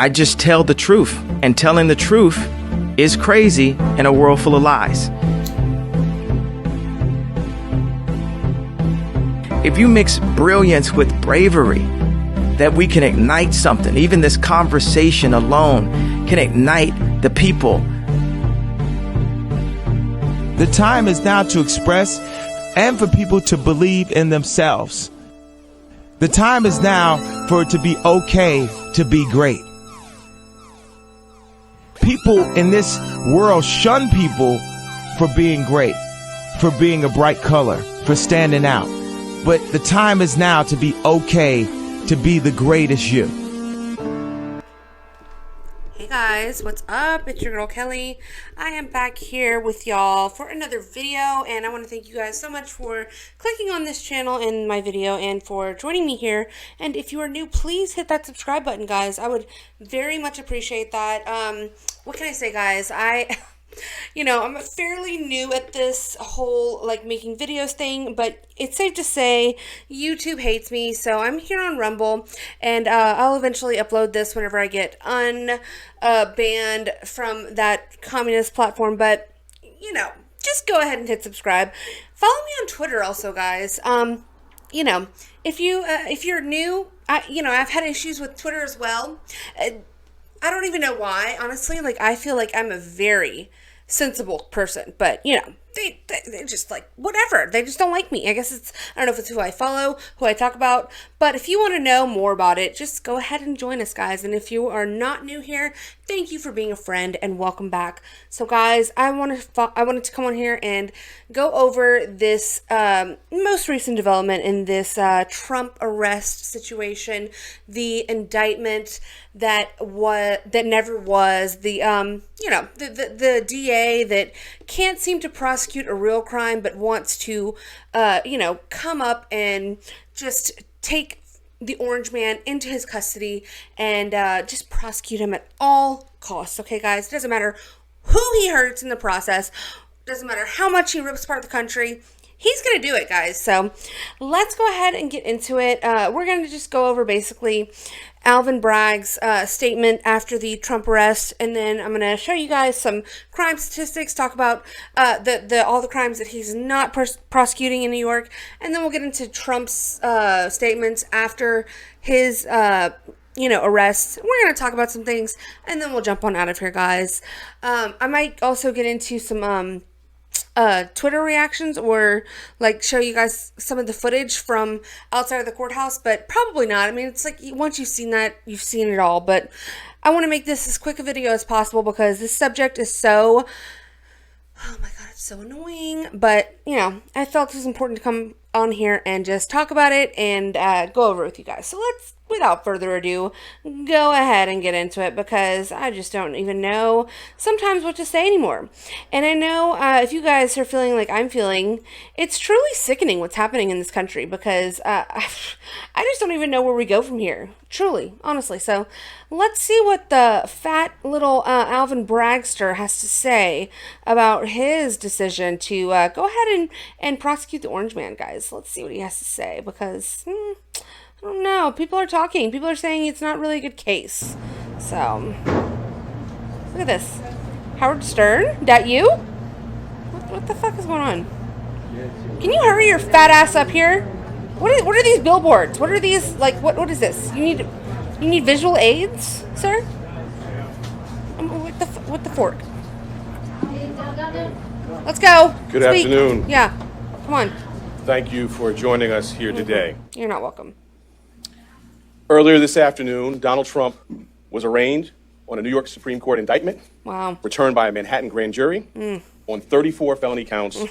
I just tell the truth, and telling the truth is crazy in a world full of lies. If you mix brilliance with bravery, that we can ignite something. Even this conversation alone can ignite the people. The time is now to express and for people to believe in themselves. The time is now for it to be okay to be great. People in this world shun people for being great, for being a bright color, for standing out. But the time is now to be okay to be the greatest you. Hey guys, what's up? It's your girl Kelly. I am back here with y'all for another video, and I want to thank you guys so much for clicking on this channel and my video and for joining me here. And if you are new, please hit that subscribe button, guys. I would very much appreciate that. What can I say, guys? I'm fairly new at this whole making videos thing, but it's safe to say YouTube hates me, so I'm here on Rumble, and I'll eventually upload this whenever I get banned from that communist platform. But just go ahead and hit subscribe. Follow me on Twitter also, guys. If you're new, I've had issues with Twitter as well. I don't even know why, honestly. I feel like I'm a very sensible person, but they just whatever. They just don't like me. I guess I don't know if it's who I follow, who I talk about, but if you want to know more about it, just go ahead and join us, guys. And if you are not new here, thank you for being a friend and welcome back. So guys, I wanted to come on here and go over this most recent development in this Trump arrest situation, the indictment that never was, the DA that can't seem to prosecute a real crime but wants to come up and just take the orange man into his custody and just prosecute him at all costs. Okay, guys, it doesn't matter who he hurts in the process, doesn't matter how much he rips apart the country. He's going to do it, guys. So let's go ahead and get into it. We're going to just go over basically Alvin Bragg's statement after the Trump arrest, and then I'm going to show you guys some crime statistics, talk about all the crimes that he's not prosecuting in New York, and then we'll get into Trump's statements after his arrests. We're going to talk about some things, and then we'll jump on out of here, guys. I might also get into some Twitter reactions, or show you guys some of the footage from outside of the courthouse, but probably not. I mean, it's once you've seen that, you've seen it all. But I want to make this as quick a video as possible because this subject is so, oh my god, it's so annoying. But I felt it was important to come on here and just talk about it and go over it with you guys. So let's, without further ado, go ahead and get into it, because I just don't even know sometimes what to say anymore. And I know if you guys are feeling like I'm feeling, it's truly sickening what's happening in this country, because I just don't even know where we go from here. Truly, honestly. So let's see what the fat little Alvin Bragster has to say about his decision to go ahead and prosecute the orange man, guys. Let's see what he has to say, because I don't know. People are talking. People are saying it's not really a good case. So look at this. Howard Stern? That you? What the fuck is going on? Can you hurry your fat ass up here? What are these billboards? What are these, what is this? You need visual aids, sir? With the fork. Let's go. Good afternoon. Yeah. Come on. Thank you for joining us here today. You're not welcome. Earlier this afternoon, Donald Trump was arraigned on a New York Supreme Court indictment. Wow. Returned by a Manhattan grand jury on 34 felony counts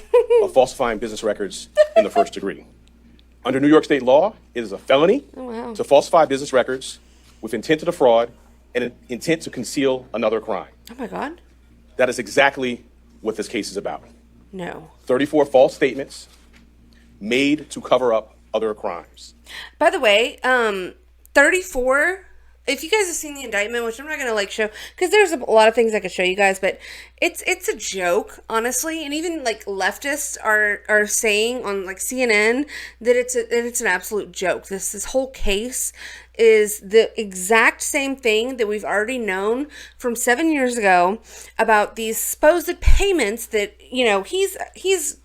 of falsifying business records in the first degree. Under New York state law, it is a felony to falsify business records with intent to defraud and an intent to conceal another crime. Oh my God. That is exactly what this case is about. No. 34 false statements made to cover up other crimes. By the way, 34 if you guys have seen the indictment, which I'm not gonna like show, because there's a lot of things I could show you guys, but it's a joke, honestly. And even like leftists are saying on like CNN that it's an absolute joke. This whole case is the exact same thing that we've already known from 7 years ago about these supposed payments that, you know, he's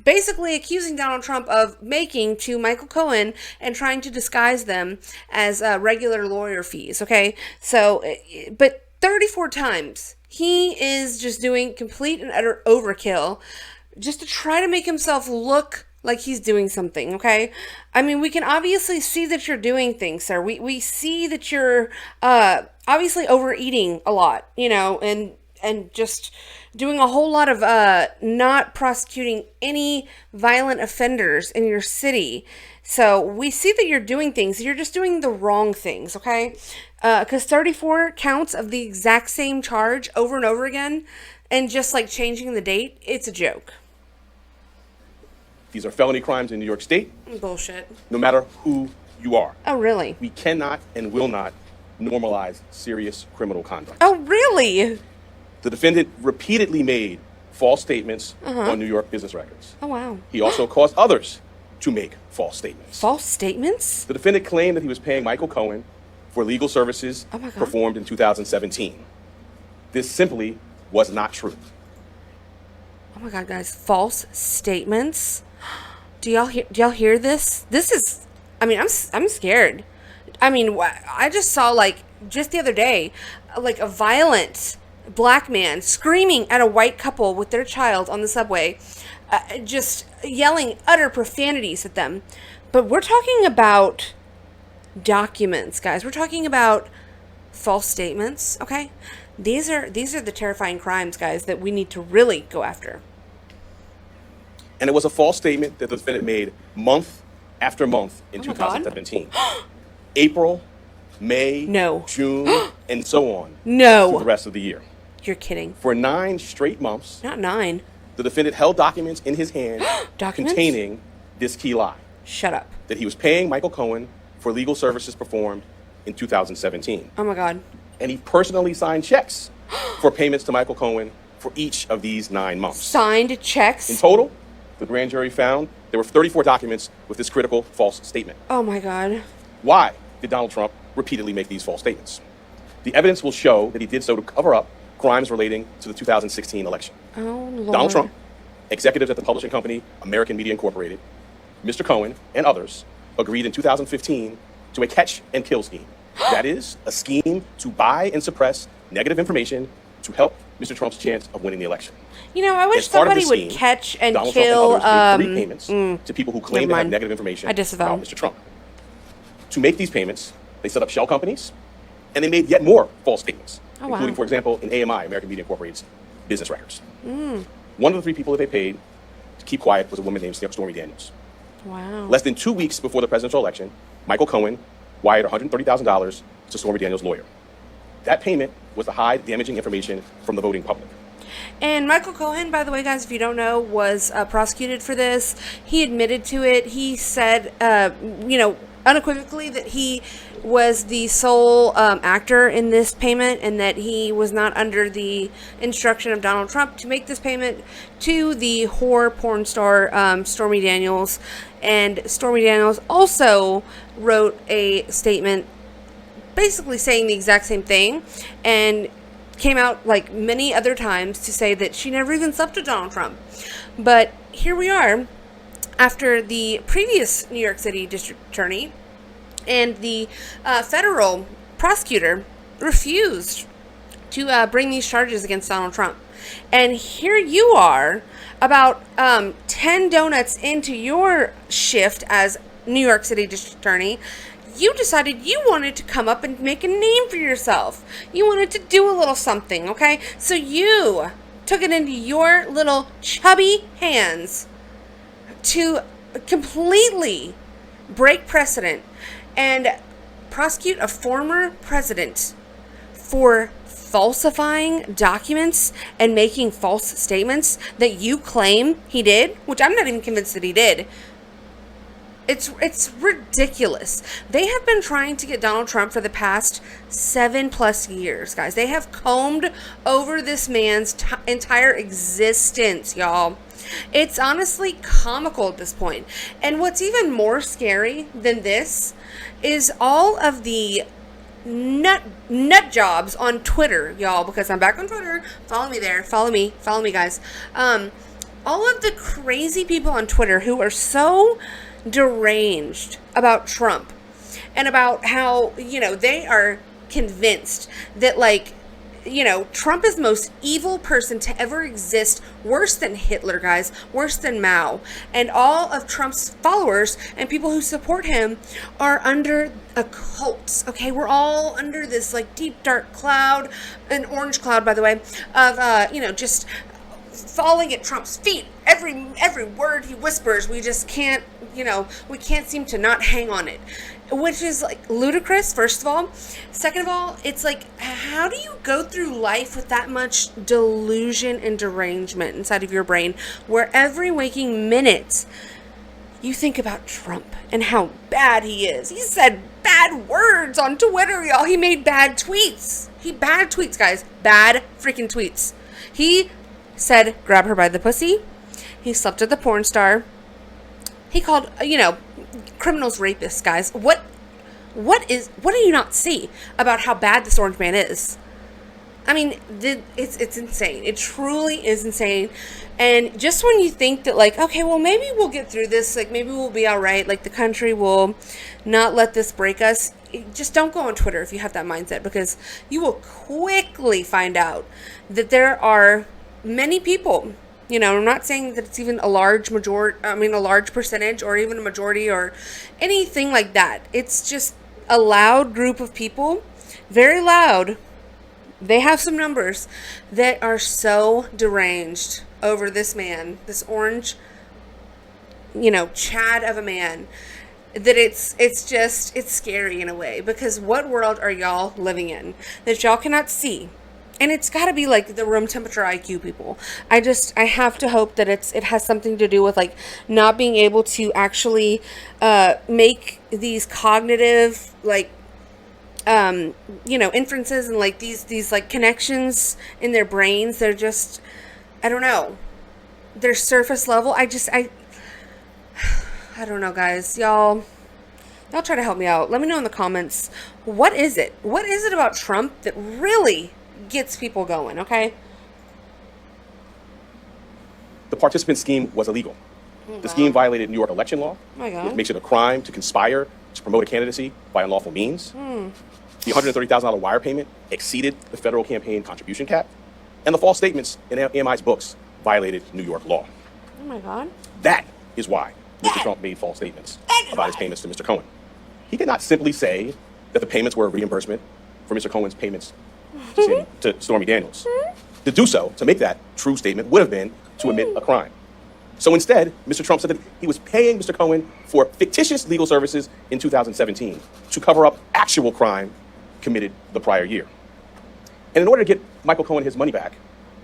basically accusing Donald Trump of making to Michael Cohen and trying to disguise them as regular lawyer fees. Okay, so but 34 times he is just doing complete and utter overkill just to try to make himself look like he's doing something. Okay, I mean, we can obviously see that you're doing things, sir. We see that you're obviously overeating a lot, you know, and just doing a whole lot of not prosecuting any violent offenders in your city. So we see that you're doing things. You're just doing the wrong things, okay? Because 34 counts of the exact same charge over and over again, and just like changing the date, it's a joke. These are felony crimes in New York State. Bullshit. No matter who you are. Oh, really? We cannot and will not normalize serious criminal conduct. Oh, really? The defendant repeatedly made false statements on New York business records. Oh, wow. He also caused others to make false statements. False statements? The defendant claimed that he was paying Michael Cohen for legal services performed in 2017. This simply was not true. Oh my God, guys! False statements. Do y'all hear this? This is. I mean, I'm scared. I mean, I just saw like just the other day, like a violent black man screaming at a white couple with their child on the subway, just yelling utter profanities at them. But we're talking about documents, guys. We're talking about false statements, okay? These are the terrifying crimes, guys, that we need to really go after. And it was a false statement that the defendant made month after month in Oh my God. 2017. April, May, No. June, and so on No. through the rest of the year. You're kidding. For 9 straight months, Not 9. the defendant held documents in his hand Documents? containing this key lie, Shut up. that he was paying Michael Cohen for legal services performed in 2017. Oh my God. And he personally signed checks for payments to Michael Cohen for each of these 9 months. Signed checks. In total, the grand jury found there were 34 documents with this critical false statement. Oh my God. Why did Donald Trump repeatedly make these false statements? The evidence will show that he did so to cover up crimes relating to the 2016 election. Oh Lord. Donald Trump, executives at the publishing company American Media Incorporated, Mr. Cohen, and others agreed in 2015 to a catch and kill scheme. That is, a scheme to buy and suppress negative information to help Mr. Trump's chance of winning the election. You know, I wish As part of somebody the would scheme, catch and Donald kill. Trump and others made 3 payments to people who claimed to have mind. negative information I disavow. about Mr. Trump. To make these payments, they set up shell companies, and they made yet more false statements, Oh, wow. including, for example, in AMI, American Media Incorporated's business records. One of the 3 people that they paid to keep quiet was a woman named Stormy Daniels. Wow. Less than 2 weeks before the presidential election, Michael Cohen wired $130,000 to Stormy Daniels' lawyer. That payment was to hide damaging information from the voting public. And Michael Cohen, by the way, guys, if you don't know, was prosecuted for this. He admitted to it. He said, unequivocally that he was the sole actor in this payment and that he was not under the instruction of Donald Trump to make this payment to the whore porn star Stormy Daniels. And Stormy Daniels also wrote a statement basically saying the exact same thing and came out like many other times to say that she never even slept with Donald Trump. But here we are after the previous New York City district attorney and the federal prosecutor refused to bring these charges against Donald Trump. And here you are about 10 donuts into your shift as New York City district attorney. You decided you wanted to come up and make a name for yourself. You wanted to do a little something, okay? So you took it into your little chubby hands to completely break precedent and prosecute a former president for falsifying documents and making false statements that you claim he did, which I'm not even convinced that he did. It's ridiculous. They have been trying to get Donald Trump for the past 7+ years, guys. They have combed over this man's entire existence, y'all. It's honestly comical at this point. And what's even more scary than this is all of the nut jobs on Twitter, y'all, because I'm back on Twitter. Follow me there. Follow me, guys. All of the crazy people on Twitter who are so deranged about Trump and about how, they are convinced that, like, Trump is the most evil person to ever exist, worse than Hitler, guys, worse than Mao. And all of Trump's followers and people who support him are under a cult, okay? We're all under this, like, deep, dark cloud, an orange cloud, by the way, of, just falling at Trump's feet. Every word he whispers, we just can't, we can't seem to not hang on it, which is, like, ludicrous, first of all. Second of all, it's like, how do you go through life with that much delusion and derangement inside of your brain, where every waking minute you think about Trump and how bad he is? He said bad words on Twitter, y'all. He made bad tweets. Bad tweets, guys. Bad freaking tweets. He said, grab her by the pussy. He slept with the porn star. He called, criminals rapists, guys. What do you not see about how bad this orange man is? I mean, it's insane. It truly is insane. And just when you think that, like, okay, well, maybe we'll get through this, like, maybe we'll be all right, like, the country will not let this break us, just don't go on Twitter if you have that mindset, because you will quickly find out that there are many people, I'm not saying that it's even a large percentage or even a majority or anything like that. It's just a loud group of people, very loud. They have some numbers that are so deranged over this man, this orange, Chad of a man, that it's scary in a way, because what world are y'all living in that y'all cannot see? And it's got to be like the room temperature IQ people. I have to hope that it has something to do with, like, not being able to actually make these cognitive, like, inferences and, like, these like connections in their brains. They're just, I don't know. They're surface level. I don't know, guys. Y'all try to help me out. Let me know in the comments. What is it? What is it about Trump that really gets people going, okay? The participant scheme was illegal. The scheme violated New York election law. Oh my God. It makes it a crime to conspire to promote a candidacy by unlawful means. The $130,000 wire payment exceeded the federal campaign contribution cap. And the false statements in AMI's books violated New York law. Oh my God. That is why Mr. Trump made false statements about his payments to Mr. Cohen. He could not simply say that the payments were a reimbursement for Mr. Cohen's payments to Stormy Daniels. To do so, to make that true statement, would have been to admit a crime. So instead, Mr. Trump said that he was paying Mr. Cohen for fictitious legal services in 2017 to cover up actual crime committed the prior year. And in order to get Michael Cohen his money back,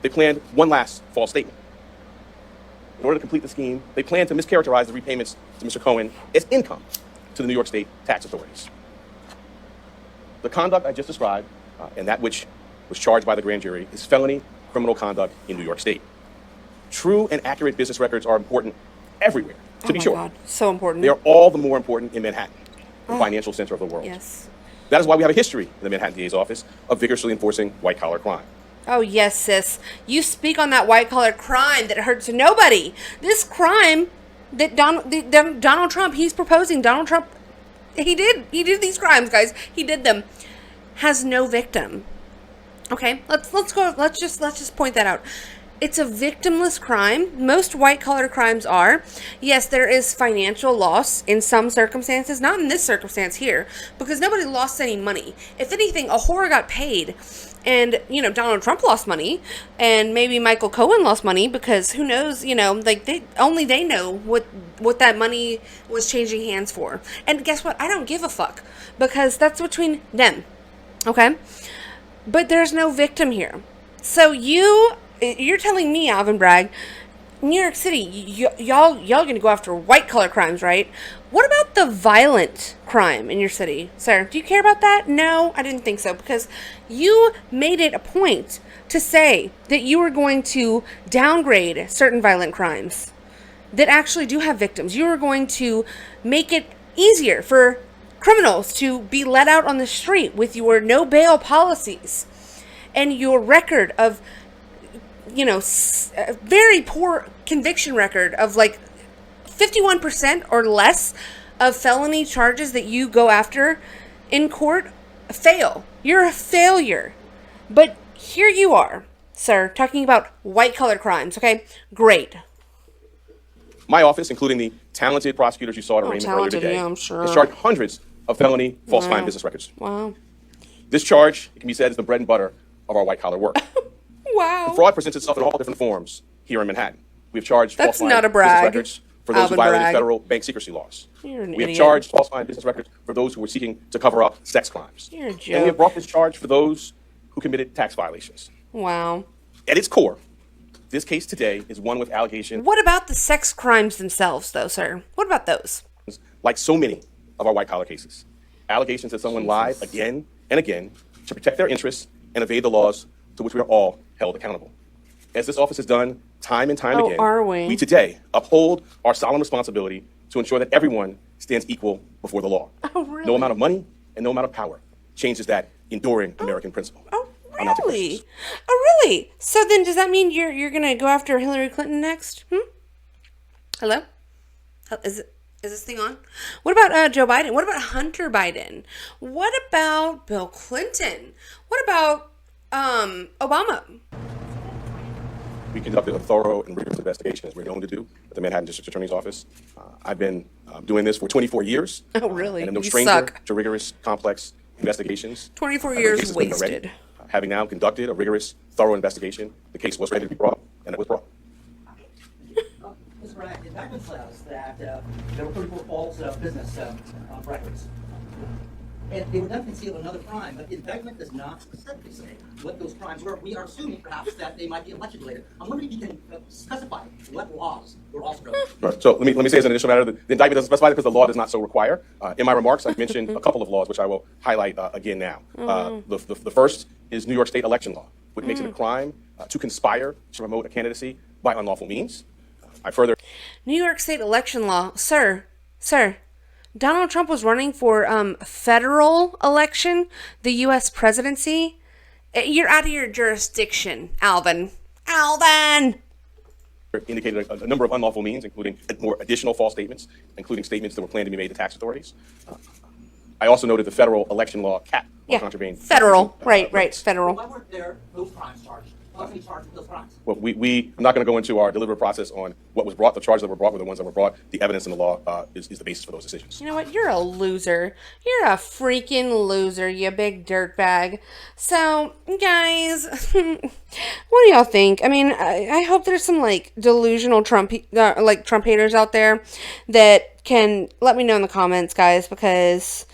they planned one last false statement. In order to complete the scheme, they planned to mischaracterize the repayments to Mr. Cohen as income to the New York State tax authorities. The conduct I just described, and that which was charged by the grand jury, is felony criminal conduct in New York State. True and accurate business records are important everywhere, to be sure. Oh my God, so important. They are all the more important in Manhattan, the financial center of the world. Yes. That is why we have a history in the Manhattan DA's office of vigorously enforcing white-collar crime. Oh, yes, sis. You speak on that white-collar crime that hurts nobody. This crime that Donald Trump, he's proposing, Donald Trump, he did these crimes, guys. He did them. Has no victim. Okay, let's just point that out. It's a victimless crime. Most white-collar crimes are. Yes, there is financial loss in some circumstances, not in this circumstance here, because nobody lost any money. If anything, a whore got paid, and, Donald Trump lost money, and maybe Michael Cohen lost money, because who knows, like, they know what that money was changing hands for. And guess what? I don't give a fuck, because that's between them, okay? But there's no victim here. So you're telling me, Alvin Bragg, New York City, y'all gonna go after white collar crimes, right? What about the violent crime in your city, sir? Do you care about that? No, I didn't think so, because you made it a point to say that you were going to downgrade certain violent crimes that actually do have victims. You were going to make it easier for criminals to be let out on the street with your no bail policies and your record of, a very poor conviction record of like 51% or less of felony charges that you go after in court fail. You're a failure. But here you are, sir, talking about white-collar crimes, okay? Great. My office, including the talented prosecutors you saw at arraignment earlier today, yeah, I'm sure. has charged hundreds of felony falsifying business records. Wow. This charge, it can be said, is the bread and butter of our white-collar work. Wow. The fraud presents itself in all different forms here in Manhattan. We have charged That's falsifying not a business brag, records for those Alvin who violated Bragg. federal bank secrecy laws. You're an We have idiot. charged falsifying business records for those who were seeking to cover up sex crimes. You're a And we joke. have brought this charge for those who committed tax violations. Wow. At its core, this case today is one with allegations, What about the sex crimes themselves, though, sir? What about those? like so many of our white-collar cases. Allegations that someone lied again and again to protect their interests and evade the laws to which we are all held accountable. As this office has done time and time Oh, again, are we? today uphold our solemn responsibility to ensure that everyone stands equal before the law. Oh, really? No amount of money and no amount of power changes that enduring American principle. Oh, I'll now take really? questions. Oh, really? So then does that mean you're going to go after Hillary Clinton next? Hello? Is this thing on? What about Joe Biden? What about Hunter Biden? What about Bill Clinton? What about Obama? We conducted a thorough and rigorous investigation, as we're known to do, at the Manhattan District Attorney's Office. I've been doing this for 24 years. Oh, really? And I'm no You stranger suck. to rigorous, complex investigations. 24 The years case has been ready. wasted. Having now conducted a rigorous, thorough investigation, the case was ready to be brought, and it was brought. Mr. Bragg, the indictment says that there were 34 false business records. And they were done to conceal another crime, but the indictment does not specifically say what those crimes were. We are assuming, perhaps, that they might be election related. I'm wondering if you can specify what laws were also broken. Right. So let me say as an additional matter, the indictment doesn't specify because the law does not so require. In my remarks, I've mentioned a couple of laws, which I will highlight again now. The first is New York State election law, which makes it a crime to conspire to promote a candidacy by unlawful means. I further New York State election law. Sir, Donald Trump was running for federal election, the U.S. presidency. You're out of your jurisdiction, Alvin. indicated a number of unlawful means, including more additional false statements, including statements that were planned to be made to tax authorities. I also noted the federal election law cap on contraband. Federal. Right, rights. federal. Why weren't there those crimes charged? Why wasn't he charged with those crimes? Well, I'm not going to go into our deliberate process on what was brought. The charges that were brought were the ones that were brought. The evidence in the law is the basis for those decisions. You know what? You're a loser. You're a freaking loser, you big dirtbag. So, guys, what do y'all think? I mean, I hope there's some, like, delusional Trump haters out there that can let me know in the comments, guys, because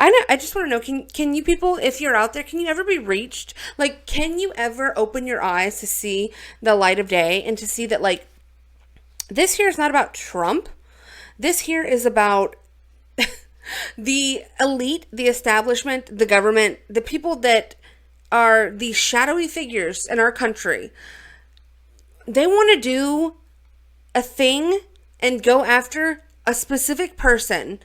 I just want to know, can you people, if you're out there, can you ever be reached? Like, can you ever open your eyes to see the light of day and to see that, like, this here is not about Trump. This here is about the elite, the establishment, the government, the people that are the shadowy figures in our country. They want to do a thing and go after a specific person.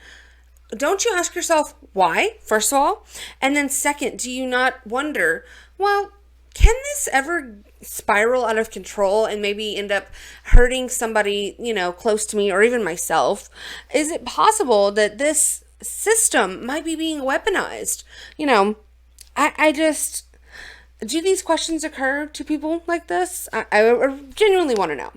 Don't you ask yourself why, first of all? And then second, do you not wonder, well, can this ever spiral out of control and maybe end up hurting somebody, you know, close to me or even myself? Is it possible that this system might be being weaponized? You know, I just... Do these questions occur to people like this? I genuinely want to know.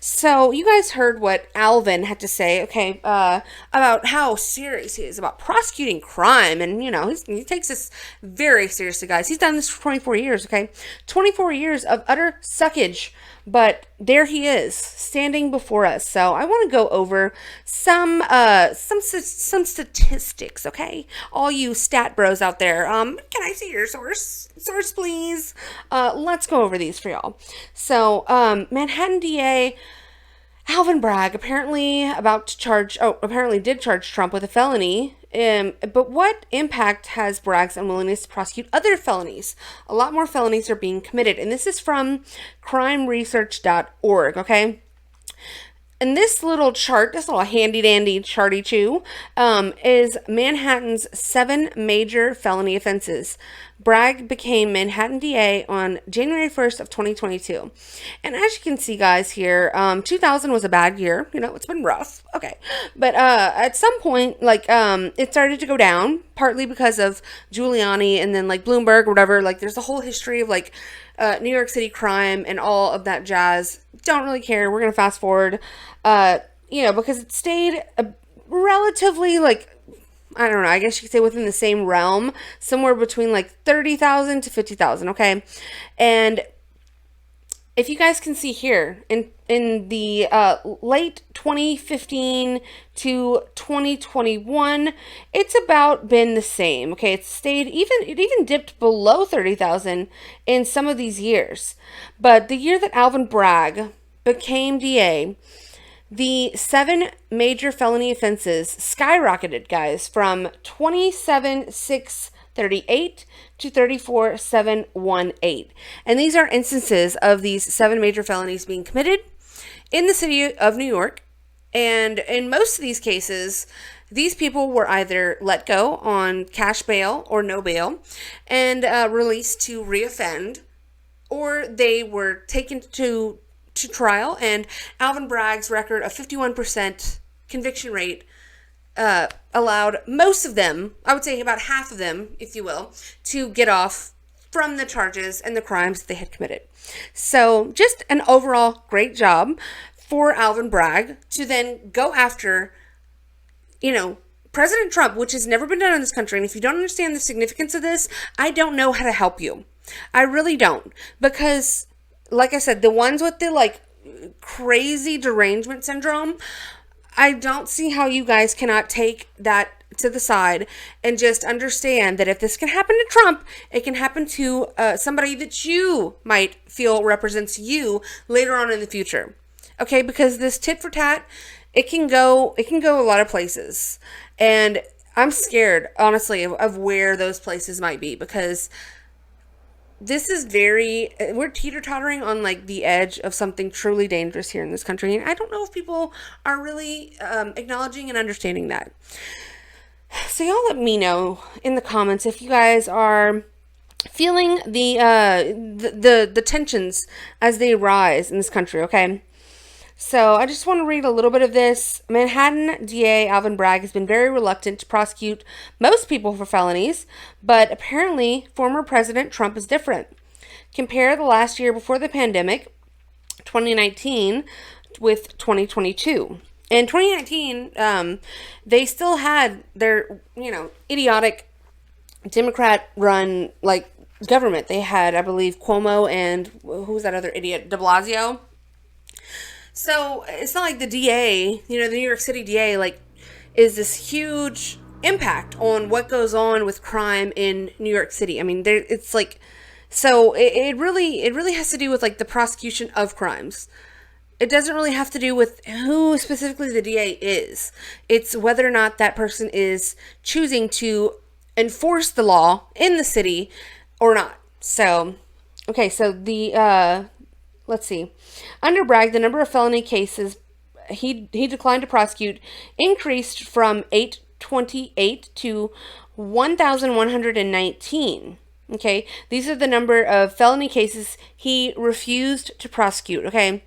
So you guys heard what Alvin had to say, okay, about how serious he is about prosecuting crime. And, you know, he takes this very seriously, guys. He's done this for 24 years, okay? 24 years of utter suckage. But there he is, standing before us. So I want to go over some statistics, okay? All you stat bros out there, can I see your source? Source, please. Let's go over these for y'all. So, Manhattan DA Alvin Bragg apparently apparently did charge Trump with a felony. But what impact has Bragg's unwillingness to prosecute other felonies? A lot more felonies are being committed. And this is from crimeresearch.org, okay? And this little chart, this little handy-dandy charty-choo, is Manhattan's 7 major felony offenses. Bragg became Manhattan DA on January 1st of 2022. And as you can see, guys, here, 2000 was a bad year. You know, it's been rough. Okay. But at some point, like, it started to go down, partly because of Giuliani and then, like, Bloomberg or whatever. Like, there's a whole history of, like, New York City crime and all of that jazz. Don't really care. We're going to fast forward, you know, because it stayed relatively, like, I don't know, I guess you could say within the same realm, somewhere between like 30,000 to 50,000, okay? And if you guys can see here, in the late 2015 to 2021, it's about been the same, okay? It even dipped below 30,000 in some of these years. But the year that Alvin Bragg became DA, the 7 major felony offenses skyrocketed, guys, from 27,638 to 34,718. And these are instances of these 7 major felonies being committed in the city of New York. And in most of these cases, these people were either let go on cash bail or no bail and released to reoffend, or they were taken to trial, and Alvin Bragg's record of 51% conviction rate allowed most of them, I would say about half of them, if you will, to get off from the charges and the crimes that they had committed. So just an overall great job for Alvin Bragg to then go after, you know, President Trump, which has never been done in this country. And if you don't understand the significance of this, I don't know how to help you. I really don't. Because, like I said, the ones with the, like, crazy derangement syndrome, I don't see how you guys cannot take that to the side and just understand that if this can happen to Trump, it can happen to somebody that you might feel represents you later on in the future. Okay, because this tit for tat, it can go a lot of places. And I'm scared, honestly, of where those places might be, because this is we're teeter-tottering on, like, the edge of something truly dangerous here in this country. And I don't know if people are really acknowledging and understanding that. So y'all let me know in the comments if you guys are feeling the tensions as they rise in this country, okay? So I just want to read a little bit of this. Manhattan DA Alvin Bragg has been very reluctant to prosecute most people for felonies, but apparently former President Trump is different. Compare the last year before the pandemic, 2019, with 2022. In 2019, they still had their, you know, idiotic Democrat-run, like, government. They had, I believe, Cuomo and who was that other idiot, de Blasio. So it's not like the DA, you know, the New York City DA, like, is this huge impact on what goes on with crime in New York City. I mean, it's like, so it really has to do with, like, the prosecution of crimes. It doesn't really have to do with who specifically the DA is. It's whether or not that person is choosing to enforce the law in the city or not. So, okay, so let's see. Under Bragg, the number of felony cases he declined to prosecute increased from 828 to 1,119. Okay, these are the number of felony cases he refused to prosecute. Okay,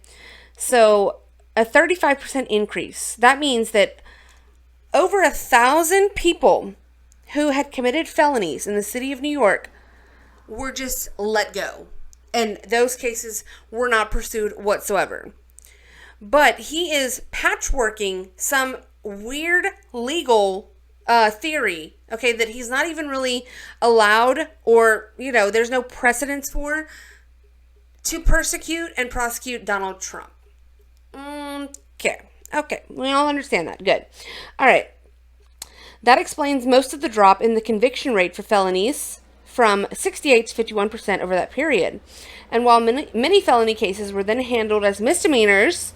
so a 35% increase. That means that over 1,000 people who had committed felonies in the city of New York were just let go. And those cases were not pursued whatsoever. But he is patchworking some weird legal theory, okay, that he's not even really allowed, or, you know, there's no precedence for, to persecute and prosecute Donald Trump. Okay, we all understand that. Good. All right. That explains most of the drop in the conviction rate for felonies from 68 to 51% over that period. And while many felony cases were then handled as misdemeanors,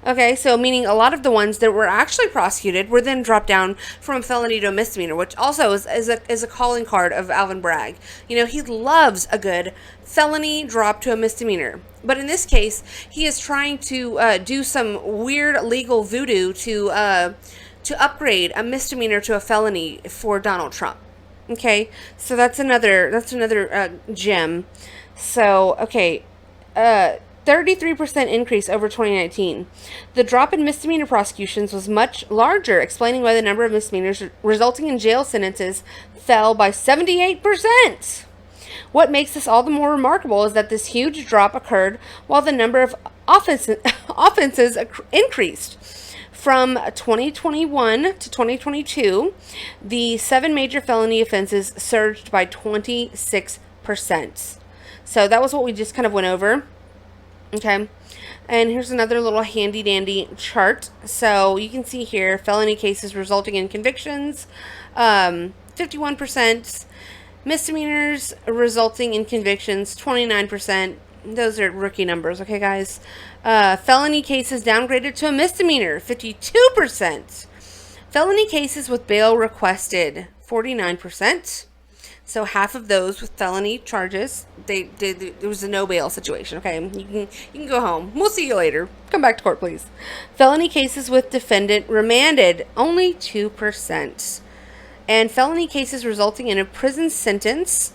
Okay, so meaning a lot of the ones that were actually prosecuted were then dropped down from a felony to a misdemeanor, which also is a calling card of Alvin Bragg. You know, he loves a good felony drop to a misdemeanor. But in this case, he is trying to do some weird legal voodoo to upgrade a misdemeanor to a felony for Donald Trump. Okay, so that's another gem. So, okay, 33% increase over 2019. The drop in misdemeanor prosecutions was much larger, explaining why the number of misdemeanors resulting in jail sentences fell by 78%. What makes this all the more remarkable is that this huge drop occurred while the number of offenses increased. From 2021 to 2022, the 7 major felony offenses surged by 26%. So that was what we just kind of went over. Okay, and here's another little handy dandy chart. So you can see here felony cases resulting in convictions, 51%, misdemeanors resulting in convictions, 29%. Those are rookie numbers, okay, guys. Felony cases downgraded to a misdemeanor, 52%. Felony cases with bail requested, 49%. So half of those with felony charges, there was a no bail situation. Okay, you can go home. We'll see you later. Come back to court, please. Felony cases with defendant remanded, only 2%, and felony cases resulting in a prison sentence,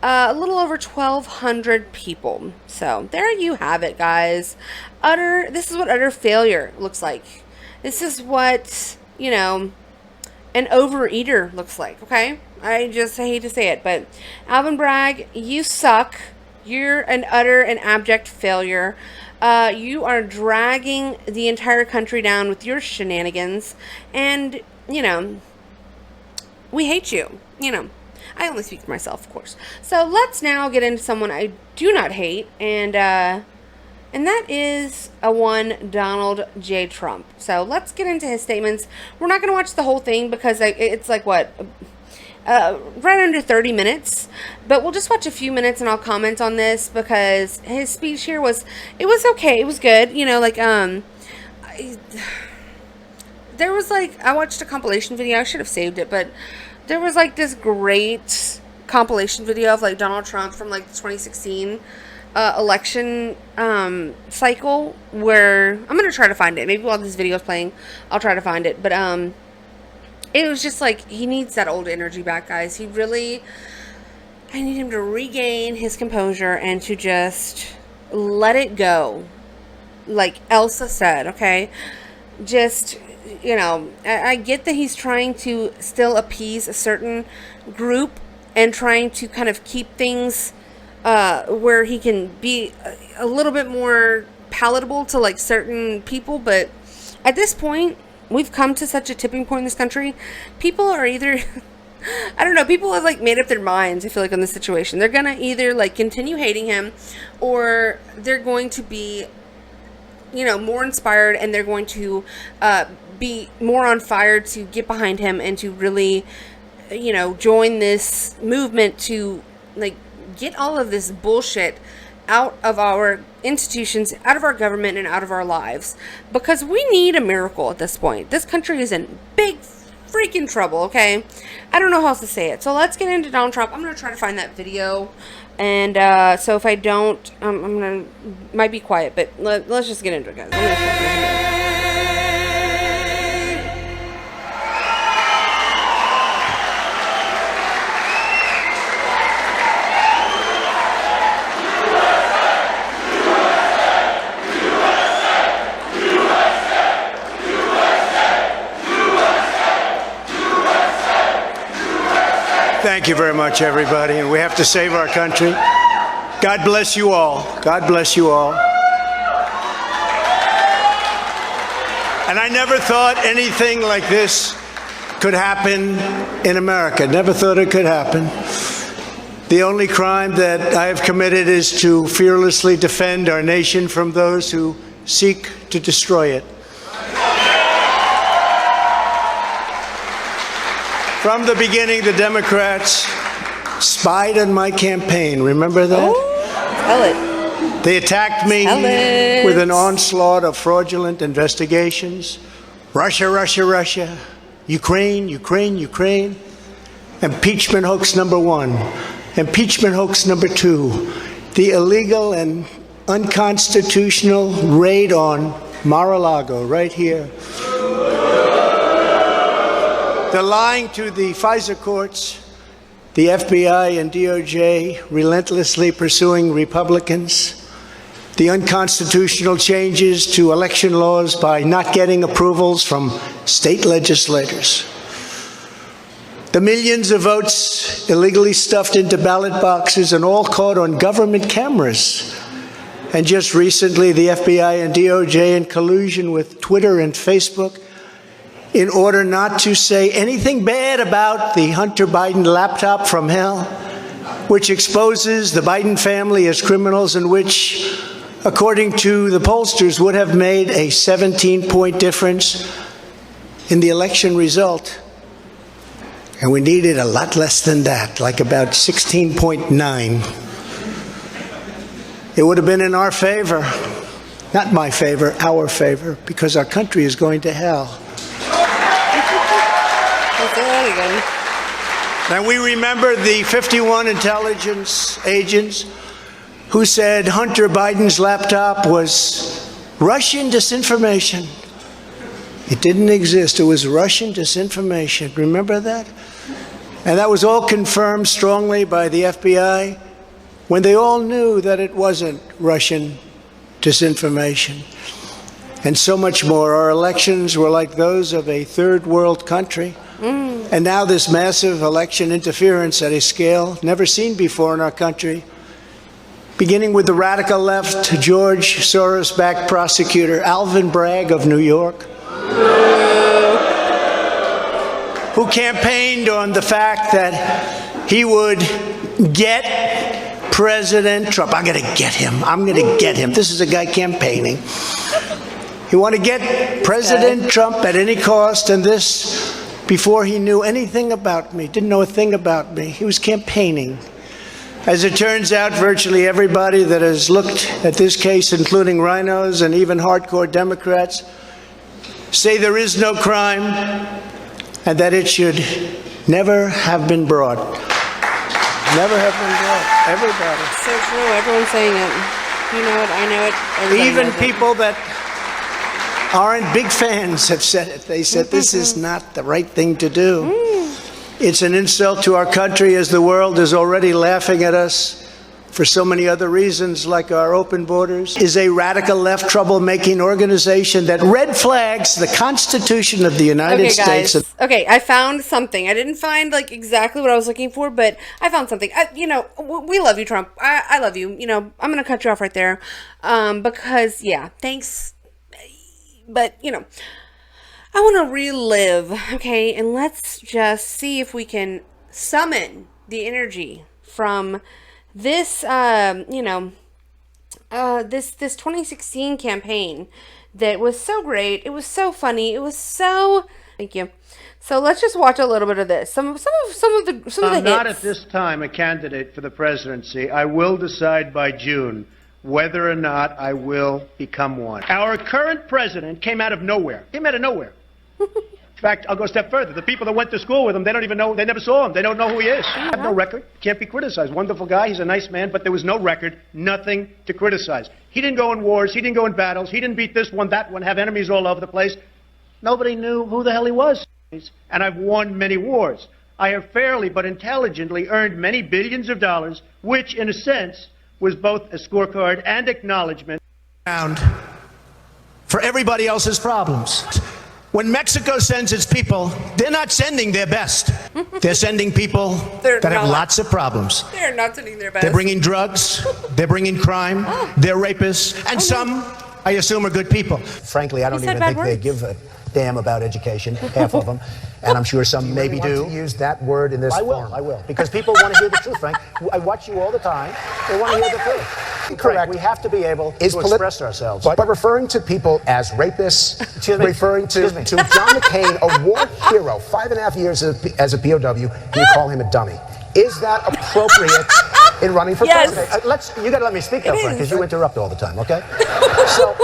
a little over 1,200 people. So there you have it, guys. This is what utter failure looks like. This is what, you know, an overeater looks like, okay? I just hate to say it, but Alvin Bragg, you suck. You're an utter and abject failure. You are dragging the entire country down with your shenanigans, and, you know, we hate you. You know, I only speak for myself, of course. So let's now get into someone I do not hate, and that is Donald J. Trump. So let's get into his statements. We're not going to watch the whole thing because it's like, what, right under 30 minutes. But we'll just watch a few minutes and I'll comment on this because his speech here was okay. It was good. You know, like, there was like, I watched a compilation video. I should have saved it, but there was like this great compilation video of like Donald Trump from like the 2016 election cycle, where I'm gonna try to find it. Maybe while this video is playing, I'll try to find it. But it was just like, he needs that old energy back, guys. I need him to regain his composure and to just let it go, like Elsa said. Okay, just, you know, I get that he's trying to still appease a certain group and trying to kind of keep things where he can be a little bit more palatable to like certain people, but at this point we've come to such a tipping point in this country. People are either I don't know, people have like made up their minds, I feel like, on this situation. They're gonna either like continue hating him, or they're going to be, you know, more inspired, and they're going to be more on fire to get behind him and to really, you know, join this movement to like get all of this bullshit out of our institutions, out of our government, and out of our lives, because we need a miracle at this point. This country is in big freaking trouble, okay? I don't know how else to say it. So let's get into Donald Trump. I'm going to try to find that video, and so if I don't, I'm going to, might be quiet, but let's just get into it, guys. I'm gonna start right here. Thank you very much, everybody. And we have to save our country. God bless you all. God bless you all. And I never thought anything like this could happen in America. Never thought it could happen. The only crime that I have committed is to fearlessly defend our nation from those who seek to destroy it. From the beginning, the Democrats spied on my campaign. Remember that? Oh, tell it. They attacked me Tell it. with an onslaught of fraudulent investigations. Russia, Russia, Russia. Ukraine, Ukraine, Ukraine. Impeachment hoax number 1. Impeachment hoax number 2. The illegal and unconstitutional raid on Mar-a-Lago, right here. They're lying to the FISA courts, the FBI and DOJ relentlessly pursuing Republicans, the unconstitutional changes to election laws by not getting approvals from state legislators, the millions of votes illegally stuffed into ballot boxes and all caught on government cameras. And just recently, the FBI and DOJ, in collusion with Twitter and Facebook, in order not to say anything bad about the Hunter Biden laptop from hell, which exposes the Biden family as criminals and which, according to the pollsters, would have made a 17-point difference in the election result. And we needed a lot less than that, like about 16.9. It would have been in our favor, not my favor, our favor, because our country is going to hell. And we remember the 51 intelligence agents who said Hunter Biden's laptop was Russian disinformation. It didn't exist. It was Russian disinformation. Remember that? And that was all confirmed strongly by the FBI when they all knew that it wasn't Russian disinformation. And so much more. Our elections were like those of a third world country. And now this massive election interference at a scale never seen before in our country, beginning with the radical left, George Soros-backed prosecutor Alvin Bragg of New York, who campaigned on the fact that he would get President Trump. I'm going to get him. I'm going to get him. This is a guy campaigning. He wanted to get President Trump at any cost, and this before he knew anything about me, didn't know a thing about me. He was campaigning. As it turns out, virtually everybody that has looked at this case, including rhinos and even hardcore Democrats, say there is no crime and that it should never have been brought. Never have been brought. Everybody. So true. Everyone's saying it. You know it. I know it. Everybody Even knows it. people that aren't big fans have said it. They said this is not the right thing to do. It's an insult to our country, as the world is already laughing at us for so many other reasons, like our open borders, is a radical left troublemaking organization that red flags the Constitution of the United States. Guys. Okay, I found something. I didn't find like exactly what I was looking for, but I found something. You know, we love you, Trump. I love you. You know, I'm gonna cut you off right there, because yeah, thanks. But you know, I want to relive. Okay, and let's just see if we can summon the energy from this, you know, this 2016 campaign that was so great. It was so funny. It was so. Thank you. So let's just watch a little bit of this. Some of the hits. I'm not at this time a candidate for the presidency. I will decide by June whether or not I will become one. Our current president came out of nowhere. Came out of nowhere. In fact, I'll go a step further. The people that went to school with him, they don't even know, they never saw him. They don't know who he is. I have no record. Can't be criticized. Wonderful guy. He's a nice man, but there was no record. Nothing to criticize. He didn't go in wars. He didn't go in battles. He didn't beat this one, that one, have enemies all over the place. Nobody knew who the hell he was. And I've won many wars. I have fairly but intelligently earned many billions of dollars, which, in a sense, was both a scorecard and acknowledgement for everybody else's problems. When Mexico sends its people, they're not sending their best. They're sending people that have lots of problems. They're not sending their best. They're bringing drugs, they're bringing crime, they're rapists, and some, I assume, are good people. Frankly, I don't even think they give a damn about education, half of them. And I'm sure some maybe do. To use that word in this form. I will. Because people want to hear the truth, Frank. I watch you all the time. They want to hear the truth. Correct. We have to be able to express ourselves. But referring to people as rapists, referring to John McCain, a war hero, 5.5 years as a POW, you call him a dummy. Is that appropriate? in running for Yes. president. You got to let me speak though, It Frank, is. because you interrupt all the time, okay? So,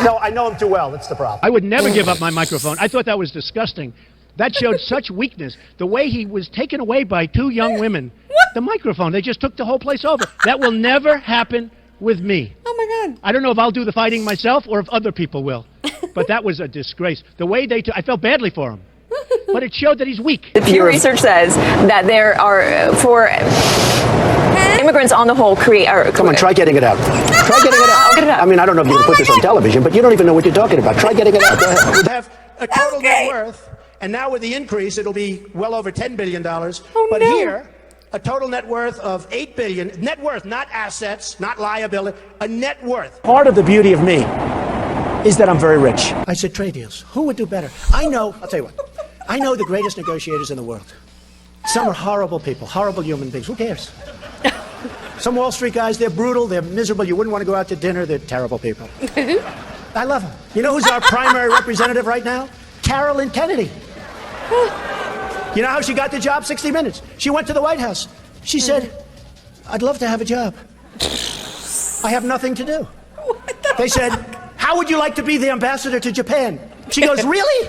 no, I know him too well. That's the problem. I would never give up my microphone. I thought that was disgusting. That showed such weakness. The way he was taken away by two young women. The microphone, they just took the whole place over. That will never happen with me. Oh my God. I don't know if I'll do the fighting myself or if other people will. But that was a disgrace. The way they I felt badly for him. But it showed that he's weak. The Pew Research says that there are, for immigrants on the whole, Come on, try getting it out. Try getting it out. I'll get it out. I mean, I don't know if you can put this on television, but you don't even know what you're talking about. Try getting it out. Go ahead. Would have a total Okay. net worth, and now with the increase, it'll be well over $10 billion. Oh, but no. here, a total net worth of $8 billion. Net worth, not assets, not liability, a net worth. Part of the beauty of me is that I'm very rich. I said trade deals. Who would do better? I'll tell you what. I know the greatest negotiators in the world. Some are horrible people, horrible human beings. Who cares? Some Wall Street guys, they're brutal, they're miserable. You wouldn't want to go out to dinner. They're terrible people. I love them. You know who's our primary representative right now? Carolyn Kennedy. You know how she got the job? 60 Minutes. She went to the White House. She said, I'd love to have a job. I have nothing to do. They said, how would you like to be the ambassador to Japan? She goes, really?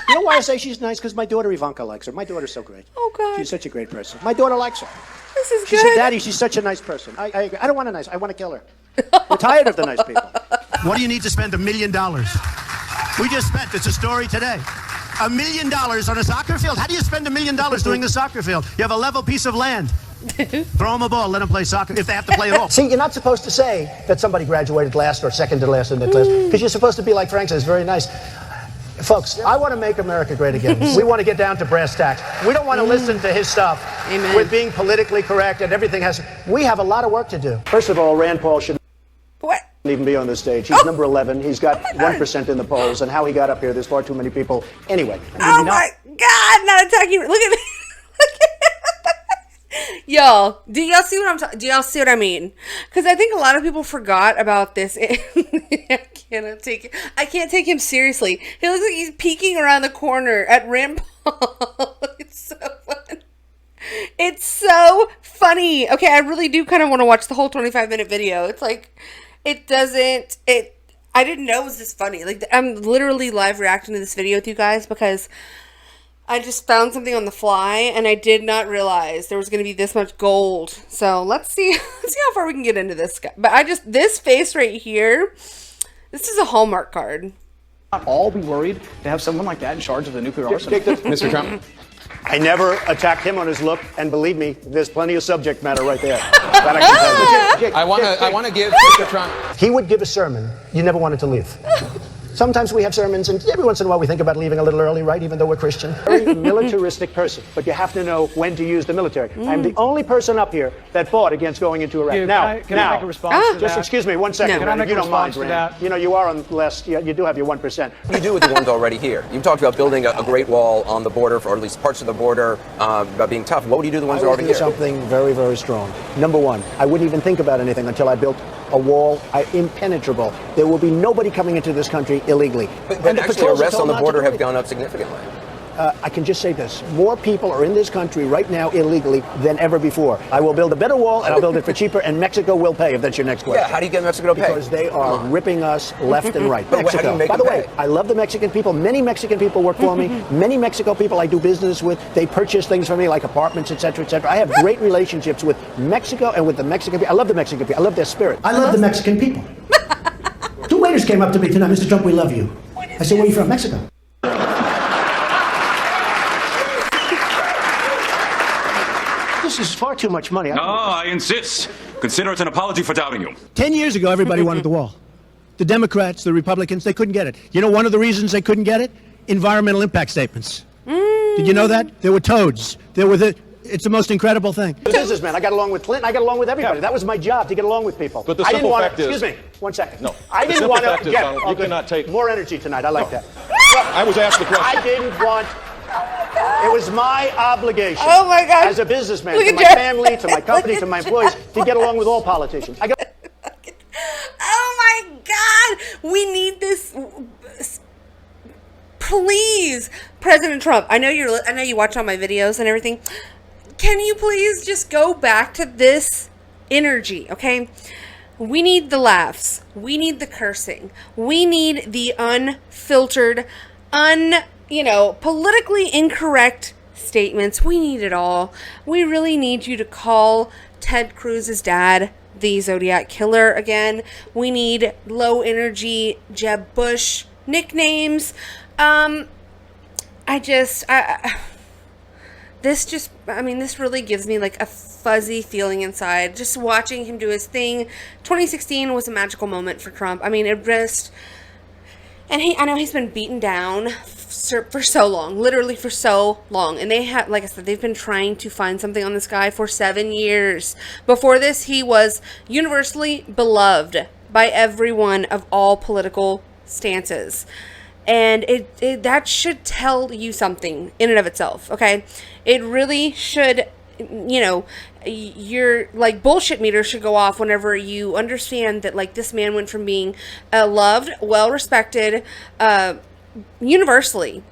You know why I say she's nice? Because my daughter Ivanka likes her. My daughter's so great. Oh, God. She's such a great person. My daughter likes her. This is She good. said, Daddy, she's such a nice person. I don't want a nice, I want to kill her. We're tired of the nice people. What do you need to spend $1 million? We just spent, it's a story today, $1 million on a soccer field. How do you spend $1 million doing the soccer field? You have a level piece of land. Throw them a ball, let them play soccer if they have to play at all. See, you're not supposed to say that somebody graduated last or second to last in their class, because you're supposed to be like Frank says, very nice. Folks, I want to make America great again. We want to get down to brass tacks. We don't want to listen to his stuff with being politically correct and everything has. We have a lot of work to do. First of all, Rand Paul should What? even be on this stage. He's number 11. He's got 1% in the polls, and how he got up here, there's far too many people. Anyway. Oh my God! Not attacking. Look at me. Y'all, do y'all see what I'm talking? Do y'all see what I mean? Because I think a lot of people forgot about this. I cannot take it. I can't take him seriously. He looks like he's peeking around the corner at Rand Paul. It's so fun. It's so funny. Okay, I really do kind of want to watch the whole 25-minute video. It's like, it doesn't. I didn't know it was this funny. Like, I'm literally live reacting to this video with you guys because I just found something on the fly and I did not realize there was going to be this much gold. So let's see how far we can get into this guy. But this face right here, this is a Hallmark card. Not all be worried to have someone like that in charge of the nuclear arsenal. Mr. Trump. I never attacked him on his look, and believe me, there's plenty of subject matter right there. That I can tell you. I want to give Mr. Trump. He would give a sermon. You never wanted to leave. Sometimes we have sermons, and every once in a while we think about leaving a little early, right? Even though we're Christian. Very militaristic person, but you have to know when to use the military. I'm the only person up here that fought against going into Iraq. Can I make a response to just that? excuse me 1 second, Can I make you a don't mind, response to Rand. that? You know, you are on less. You do have your 1%. You do with the ones already here. You've talked about building a great wall on the border, or at least parts of the border, about being tough. What would you do to the ones that are already here? Something very, very strong. Number one, I wouldn't even think about anything until I built a wall impenetrable. There will be nobody coming into this country illegally. But actually, arrests on the border have gone up significantly. I can just say this. More people are in this country right now illegally than ever before. I will build a better wall, and I'll build it for cheaper, and Mexico will pay, if that's your next question. Yeah, how do you get Mexico to pay? Because they are ripping us left and right. But how do you make By the them way, pay? I love the Mexican people. Many Mexican people work for me. Many Mexico people I do business with. They purchase things for me, like apartments, etc., etc. I have great relationships with Mexico and with the Mexican people. I love the Mexican people. I love their spirit. I love the Mexican people. Two waiters came up to me tonight. Mr. Trump, we love you. I said, where are you from? Mexico. This is far too much money. I insist. Consider it an apology for doubting you. 10 years ago, everybody wanted the wall. The Democrats, the Republicans, they couldn't get it. You know one of the reasons they couldn't get it? Environmental impact statements. Did you know that? There were toads. It's the most incredible thing. Businessman, I got along with Clinton. I got along with everybody. That was my job, to get along with people. But the simple fact is... Excuse me, 1 second. No. I The didn't simple want fact to is, Donald, you cannot take... more energy tonight. I like that. I was asked the question. I didn't want... It was my obligation as a businessman to my family, to my company, to my employees, to get along with all politicians. Oh my God! We need this. Please, President Trump. I know you watch all my videos and everything. can you please just go back to this energy, okay? We need the laughs. We need the cursing. We need the unfiltered, politically incorrect statements. We need it all. We really need you to call Ted Cruz's dad the Zodiac Killer again. We need low energy Jeb Bush nicknames. This really gives me like a fuzzy feeling inside. Just watching him do his thing. 2016 was a magical moment for Trump. I mean, I know he's been beaten down for so long, literally for so long. And they have, like I said, they've been trying to find something on this guy for 7 years. Before this, he was universally beloved by everyone of all political stances. And that should tell you something in and of itself, okay? It really should, your like bullshit meter should go off whenever you understand that like this man went from being a loved, well-respected, universally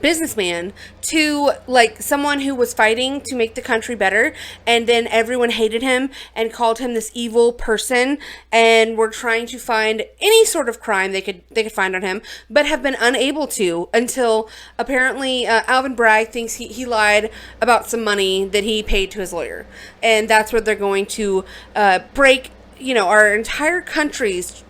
businessman to like someone who was fighting to make the country better, and then everyone hated him and called him this evil person and were trying to find any sort of crime they could find on him, but have been unable to until apparently Alvin Bragg thinks he lied about some money that he paid to his lawyer, and that's what they're going to break our entire country's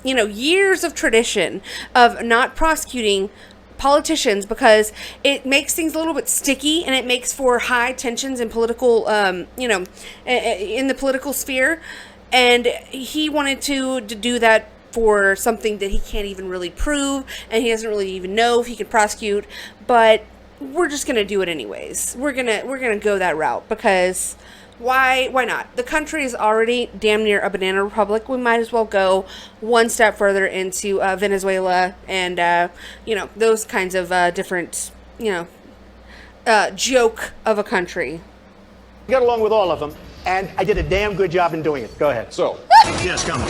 years of tradition of not prosecuting politicians, because it makes things a little bit sticky and it makes for high tensions in political, in the political sphere. And he wanted to do that for something that he can't even really prove, and he doesn't really even know if he can prosecute. But we're just gonna do it anyways. We're gonna go that route because why not? The country is already damn near a banana republic. We might as well go one step further into Venezuela and those kinds of different joke of a country. I got along with all of them, and I did a damn good job in doing it. Go ahead. So. Yes, come on.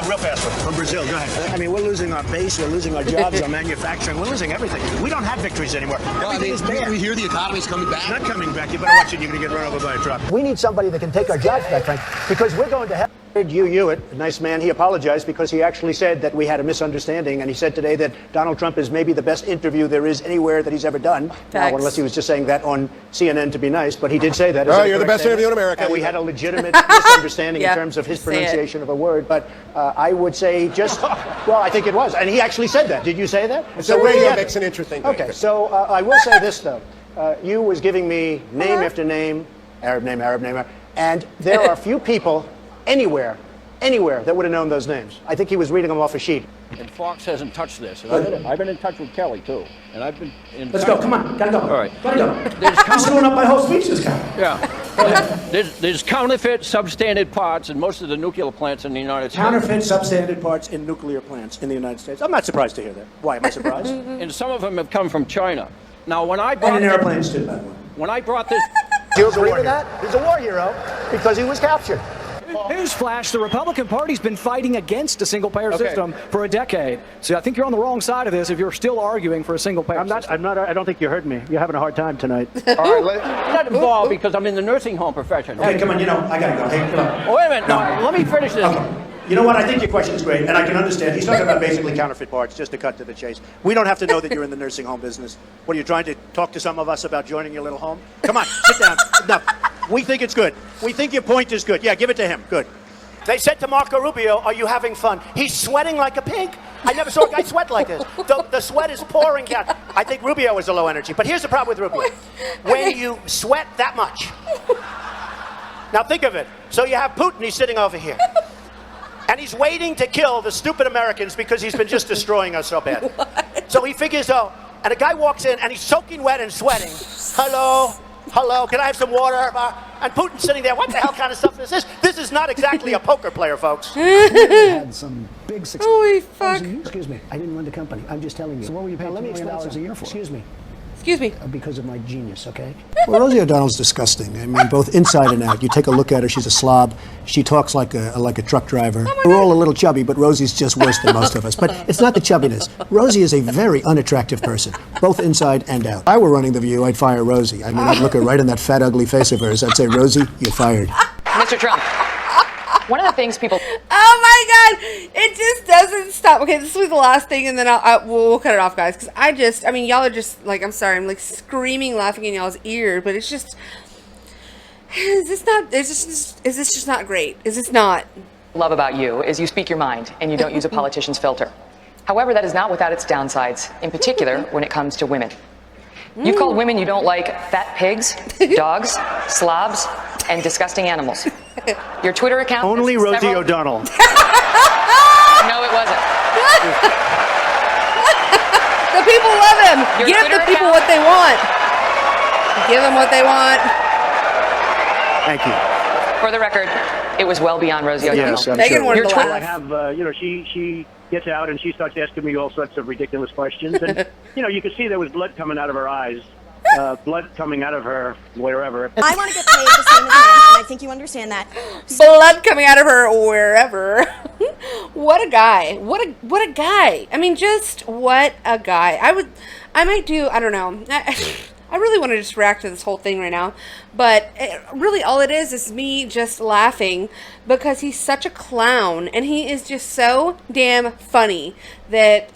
Real fast from Brazil. Go ahead. I mean, we're losing our base, we're losing our jobs, our manufacturing, we're losing everything. We don't have victories anymore. Everything is bad. We hear the economy's coming back. It's not coming back. You better watch it. You're going to get run over by a truck. We need somebody that can take our jobs back, Frank, because we're going to hell. Hugh Hewitt, a nice man, he apologized because he actually said that we had a misunderstanding, and he said today that Donald Trump is maybe the best interview there is anywhere that he's ever done. Now, unless he was just saying that on CNN to be nice, but he did say that. Well, you're the best interview in America. And we had a legitimate misunderstanding in terms of his pronunciation of a word, but I would say I think it was, and he actually said that. Did you say that? So radio makes an interesting thing. Okay, so I will say this, though. You was giving me name after name, Arab name, and there are a few people anywhere that would have known those names. I think he was reading them off a sheet. And Fox hasn't touched this. And I've been in touch with Kelly, too. And I've been in Let's go. Come on. Gotta go. All right. Gotta go. I'm screwing up my whole speech this guy. Yeah. There's counterfeit, substandard parts in most of the nuclear plants in the United States. Counterfeit, substandard parts in nuclear plants in the United States. I'm not surprised to hear that. Why? Am I surprised? And some of them have come from China. Now, when I brought... And in airplanes, too, by the way. When I brought this... Do you agree with that? He's a war hero because he was captured. Newsflash, the Republican Party's been fighting against a single-payer system for a decade. So I think you're on the wrong side of this if you're still arguing for a single-payer system. I don't think you heard me. You're having a hard time tonight. All right, I'm not involved because I'm in the nursing home profession. Hey, come on, I gotta go. Hey, come on. Oh, wait a minute. No, let me finish this. Okay. You know what? I think your question's great, and I can understand. He's talking about basically counterfeit parts, just to cut to the chase. We don't have to know that you're in the nursing home business. What, are you trying to talk to some of us about joining your little home? Come on, sit down. No, we think it's good. We think your point is good. Yeah, give it to him. Good. They said to Marco Rubio, are you having fun? He's sweating like a pig. I never saw a guy sweat like this. The sweat is pouring down. I think Rubio is a low energy. But here's the problem with Rubio. When you sweat that much. Now think of it. So you have Putin, he's sitting over here. And he's waiting to kill the stupid Americans because he's been just destroying us so bad. So he figures, and a guy walks in and he's soaking wet and sweating. Hello, can I have some water? And Putin's sitting there, what the hell kind of stuff is this? This is not exactly a poker player, folks. Had some big success. Holy fuck. Excuse me, I didn't run the company. I'm just telling you. So what were you paying $2 million a year for? Excuse me. Excuse me. Because of my genius, okay? Well, Rosie O'Donnell's disgusting. I mean, both inside and out. You take a look at her; she's a slob. She talks like a truck driver. We're all a little chubby, but Rosie's just worse than most of us. But it's not the chubbiness. Rosie is a very unattractive person, both inside and out. If I were running The View, I'd fire Rosie. I mean, I'd look her right in that fat, ugly face of hers. I'd say, Rosie, you're fired. Mr. Trump, one of the things people... Oh my God, it just doesn't stop. Okay, this will be the last thing, and then we'll cut it off, guys. Because I mean, y'all are just like, I'm sorry, I'm like screaming, laughing in y'all's ear, but it's just, is this just not great? Is this not? Love about you is you speak your mind and you don't use a politician's filter. However, that is not without its downsides, in particular when it comes to women. You've called women you don't like fat pigs, dogs, slobs, and disgusting animals. Your Twitter account... Only Rosie O'Donnell. No, it wasn't. The people love him. Give the people what they want. Give them what they want. Thank you. For the record, it was well beyond Rosie O'Donnell. Yes, I'm Megan sure. wanted Your to Twitter... laugh. I have, she gets out and she starts asking me all sorts of ridiculous questions. And, you could see there was blood coming out of her eyes. Blood coming out of her wherever. I want to get paid the same as men, and I think you understand that. Blood coming out of her wherever. What a guy. What a guy. I mean, just what a guy. I don't know. I really want to just react to this whole thing right now, but really all it is me just laughing because he's such a clown and he is just so damn funny that,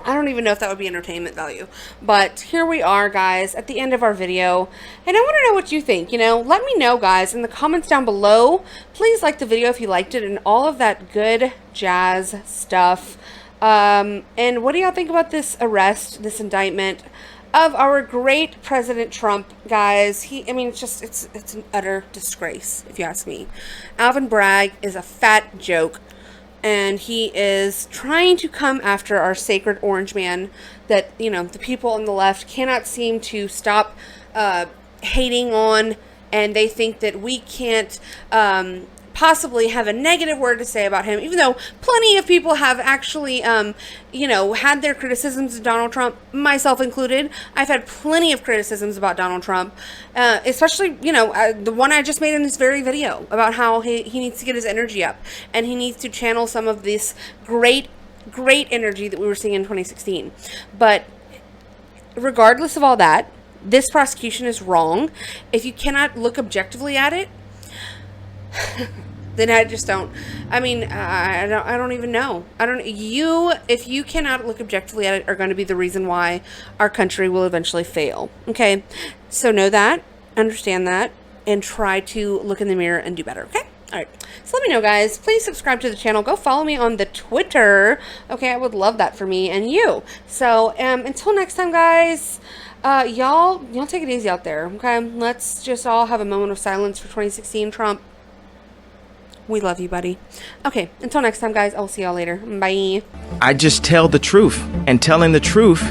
I don't even know if that would be entertainment value, but here we are, guys, at the end of our video, and I want to know what you think. Let me know, guys, in the comments down below. Please like the video if you liked it and all of that good jazz stuff. And what do y'all think about this arrest, this indictment of our great President Trump, guys? It's an utter disgrace, if you ask me. Alvin Bragg is a fat joke. And he is trying to come after our sacred orange man that, the people on the left cannot seem to stop hating on. And they think that we can't possibly have a negative word to say about him, even though plenty of people have actually, had their criticisms of Donald Trump, myself included. I've had plenty of criticisms about Donald Trump, especially, the one I just made in this very video about how he needs to get his energy up and he needs to channel some of this great energy that we were seeing in 2016. But regardless of all that, this prosecution is wrong. If you cannot look objectively at it, then I just don't. I don't even know. If you cannot look objectively at it, are going to be the reason why our country will eventually fail. Okay, so know that, understand that, and try to look in the mirror and do better. Okay. All right. So let me know, guys. Please subscribe to the channel. Go follow me on the Twitter. Okay, I would love that for me and you. So until next time, guys. Y'all take it easy out there. Okay, let's just all have a moment of silence for 2016 Trump. We love you, buddy. Okay, until next time, guys, I'll see y'all later. Bye. I just tell the truth, and telling the truth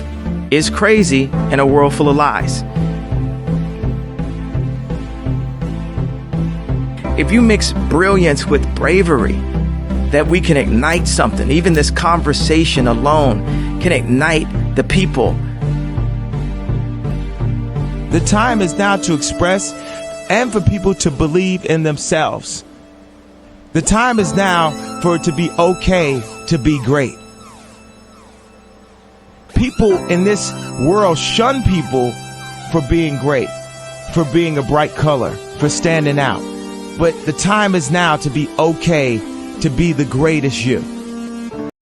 is crazy in a world full of lies. If you mix brilliance with bravery, that we can ignite something. Even this conversation alone can ignite the people. The time is now to express and for people to believe in themselves. The time is now for it to be okay to be great. People in this world shun people for being great, for being a bright color, for standing out. But the time is now to be okay to be the greatest you.